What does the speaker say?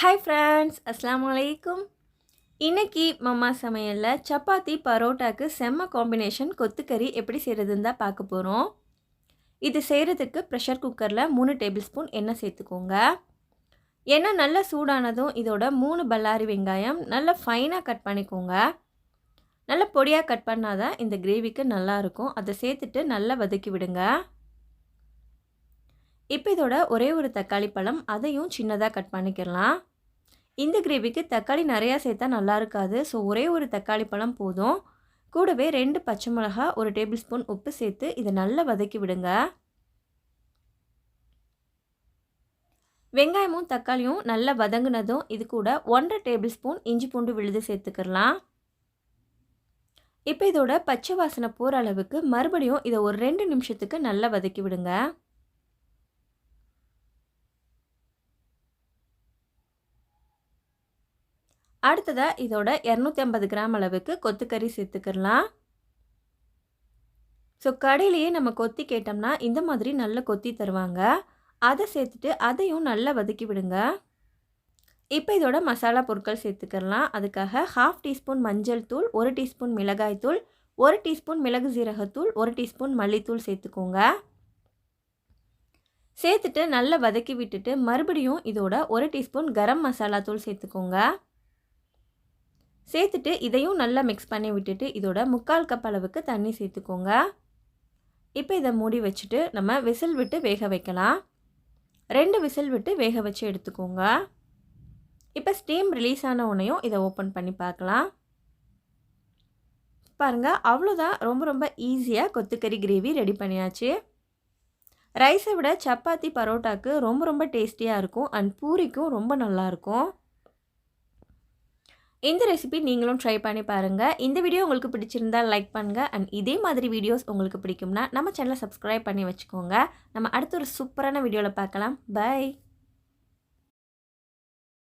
Hi friends, Assalamu alaikum. இன்னைக்கு mamma சமையல்ல சப்பாத்தி பரோட்டாக்கு செம்ம காம்பினேஷன் கொத்துக்கறி எப்படி செய்கிறதுன்னு தான் பார்க்க போகிறோம். இது செய்கிறதுக்கு ப்ரெஷர் குக்கரில் 3 டேபிள் ஸ்பூன் எண்ணெய் சேர்த்துக்கோங்க. எண்ணெய் நல்லா சூடானதும் இதோட 3 பல்லாரி வெங்காயம் நல்லா ஃபைனாக கட் பண்ணிக்கோங்க. நல்லா பொடியாக கட் பண்ணால் தான் இந்த கிரேவிக்கு நல்லாயிருக்கும். அதை சேர்த்துட்டு நல்லா வதக்கி விடுங்க. இப்போ இதோட ஒரே ஒரு தக்காளி பழம், அதையும் சின்னதாக கட் பண்ணிக்கலாம். இந்த கிரேவிக்கு தக்காளி நிறையா சேர்த்தா நல்லா இருக்காது. ஸோ ஒரே ஒரு தக்காளி பழம் போதும். கூடவே 2 பச்சை மிளகா, 1 டேபிள் ஸ்பூன் உப்பு சேர்த்து இதை நல்லா வதக்கி விடுங்க. வெங்காயமும் தக்காளியும் நல்லா வதங்கினதும் இது கூட 1.5 டேபிள் ஸ்பூன் இஞ்சி பூண்டு விழுது சேர்த்துக்கலாம். இப்போ இதோட பச்சை வாசனை போகிற அளவுக்கு மறுபடியும் இதை ஒரு 2 நிமிஷத்துக்கு நல்லா வதக்கி விடுங்க. அடுத்ததாக இதோட 250 கிராம் அளவுக்கு கொத்துக்கறி சேர்த்துக்கலாம். ஸோ கடையிலேயே நம்ம கொத்தி கேட்டோம்னா இந்த மாதிரி நல்லா கொத்தி தருவாங்க. அதை சேர்த்துட்டு அதையும் நல்லா வதக்கி விடுங்க. இப்போ இதோட மசாலா பொருட்கள் சேர்த்துக்கலாம். அதுக்காக 1/2 டீஸ்பூன் மஞ்சள் தூள், 1 டீஸ்பூன் மிளகாய் தூள், 1 டீஸ்பூன் மிளகு சீரகத்தூள், 1 டீஸ்பூன் மல்லித்தூள் சேர்த்துக்கோங்க. சேர்த்துட்டு நல்லா வதக்கி விட்டுட்டு மறுபடியும் இதோட 1 டீஸ்பூன் கரம் மசாலா தூள் சேர்த்துக்கோங்க. சேர்த்துட்டு இதையும் நல்லா மிக்ஸ் பண்ணி விட்டுட்டு இதோட 3/4 கப் அளவுக்கு தண்ணி சேர்த்துக்கோங்க. இப்போ இதை மூடி வச்சுட்டு நம்ம விசில் விட்டு வேக வைக்கலாம். 2 விசில் விட்டு வேக வச்சு எடுத்துக்கோங்க. இப்போ ஸ்டீம் ரிலீஸ் ஆன உடனேயும் இதை ஓப்பன் பண்ணி பார்க்கலாம். பாருங்கள், அவ்வளோதான். ரொம்ப ஈஸியாக கொத்துக்கறி கிரேவி ரெடி பண்ணியாச்சு. ரைஸை விட சப்பாத்தி பரோட்டாக்கு ரொம்ப டேஸ்டியாக இருக்கும் அண்ட் பூரிக்கும் ரொம்ப நல்லாயிருக்கும். இந்த ரெசிபி நீங்களும் ட்ரை பண்ணி பாருங்கள். இந்த வீடியோ உங்களுக்கு பிடிச்சிருந்தால் லைக் பண்ணுங்கள் அண்ட் இதே மாதிரி வீடியோஸ் உங்களுக்கு பிடிக்கும்னா நம்ம சேனலை சப்ஸ்கிரைப் பண்ணி வச்சுக்கோங்க. நம்ம அடுத்த ஒரு சூப்பரான வீடியோவில் பார்க்கலாம். பை.